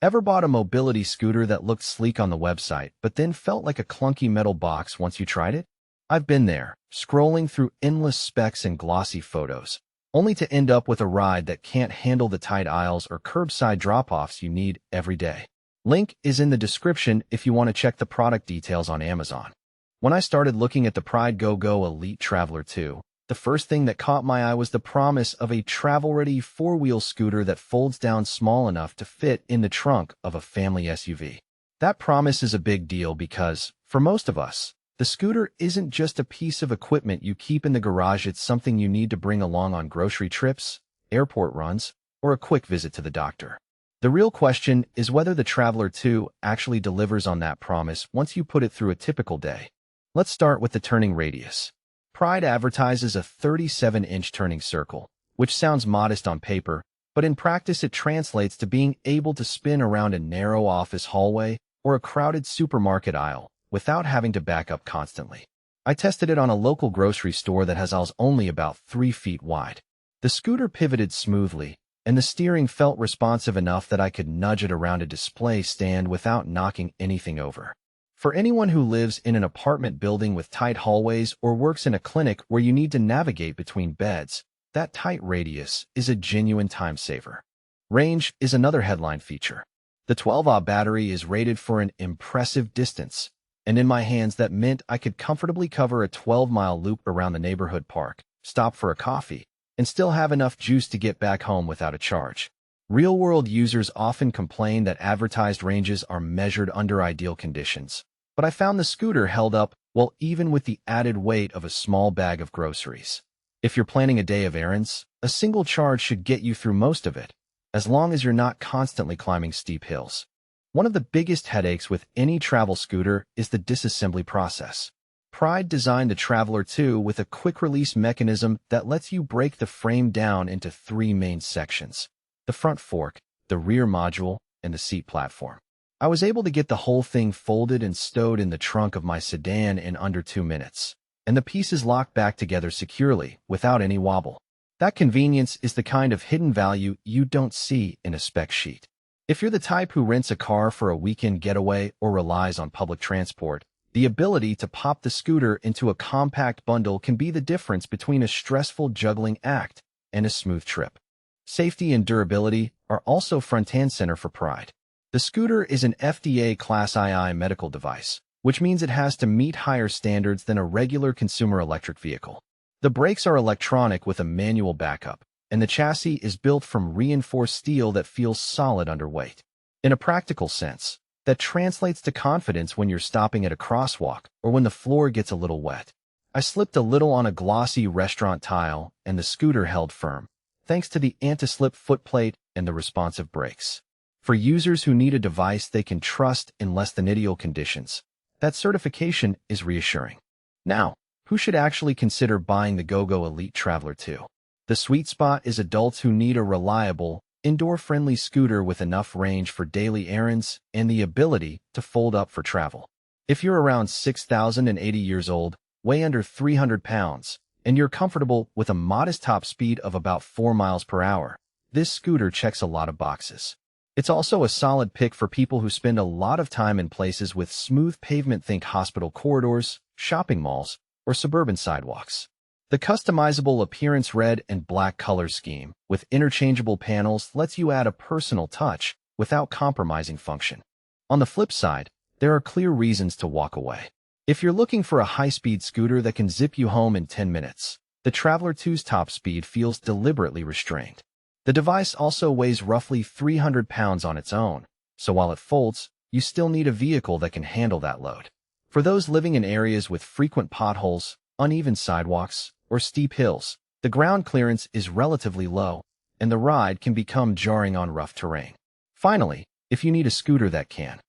Ever bought a mobility scooter that looked sleek on the website, but then felt like a clunky metal box once you tried it? I've been there, scrolling through endless specs and glossy photos, only to end up with a ride that can't handle the tight aisles or curbside drop-offs you need every day. Link is in the description if you want to check the product details on Amazon. When I started looking at the Pride Go-Go Elite Traveler 2, the first thing that caught my eye was the promise of a travel-ready four-wheel scooter that folds down small enough to fit in the trunk of a family SUV. That promise is a big deal because, for most of us, the scooter isn't just a piece of equipment you keep in the garage. It's something you need to bring along on grocery trips, airport runs, or a quick visit to the doctor. The real question is whether the Traveler 2 actually delivers on that promise once you put it through a typical day. Let's start with the turning radius. Pride advertises a 37-inch turning circle, which sounds modest on paper, but in practice it translates to being able to spin around a narrow office hallway or a crowded supermarket aisle without having to back up constantly. I tested it on a local grocery store that has aisles only about 3 feet wide. The scooter pivoted smoothly, and the steering felt responsive enough that I could nudge it around a display stand without knocking anything over. For anyone who lives in an apartment building with tight hallways or works in a clinic where you need to navigate between beds, that tight radius is a genuine time saver. Range is another headline feature. The 12Ah battery is rated for an impressive distance, and in my hands that meant I could comfortably cover a 12-mile loop around the neighborhood park, stop for a coffee, and still have enough juice to get back home without a charge. Real-world users often complain that advertised ranges are measured under ideal conditions, but I found the scooter held up well even with the added weight of a small bag of groceries. If you're planning a day of errands, a single charge should get you through most of it, as long as you're not constantly climbing steep hills. One of the biggest headaches with any travel scooter is the disassembly process. Pride designed the Traveler 2 with a quick-release mechanism that lets you break the frame down into 3 main sections: the front fork, the rear module, and the seat platform. I was able to get the whole thing folded and stowed in the trunk of my sedan in under 2 minutes, and the pieces locked back together securely without any wobble. That convenience is the kind of hidden value you don't see in a spec sheet. If you're the type who rents a car for a weekend getaway or relies on public transport, the ability to pop the scooter into a compact bundle can be the difference between a stressful juggling act and a smooth trip. Safety and durability are also front and center for Pride. The scooter is an FDA Class II medical device, which means it has to meet higher standards than a regular consumer electric vehicle. The brakes are electronic with a manual backup, and the chassis is built from reinforced steel that feels solid under weight. In a practical sense, that translates to confidence when you're stopping at a crosswalk or when the floor gets a little wet. I slipped a little on a glossy restaurant tile, and the scooter held firm, thanks to the anti-slip footplate and the responsive brakes. For users who need a device they can trust in less than ideal conditions, that certification is reassuring. Now, who should actually consider buying the Go-Go Elite Traveler 2? The sweet spot is adults who need a reliable, indoor-friendly scooter with enough range for daily errands and the ability to fold up for travel. If you're around 6,080 years old, weigh under 300 pounds, and you're comfortable with a modest top speed of about 4 miles per hour, this scooter checks a lot of boxes. It's also a solid pick for people who spend a lot of time in places with smooth pavement. Think hospital corridors, shopping malls, or suburban sidewalks. The customizable appearance red and black color scheme with interchangeable panels lets you add a personal touch without compromising function. On the flip side, there are clear reasons to walk away. If you're looking for a high-speed scooter that can zip you home in 10 minutes, the Traveler 2's top speed feels deliberately restrained. The device also weighs roughly 300 pounds on its own, so while it folds, you still need a vehicle that can handle that load. For those living in areas with frequent potholes, uneven sidewalks, or steep hills, the ground clearance is relatively low, and the ride can become jarring on rough terrain. Finally, if you need a scooter that can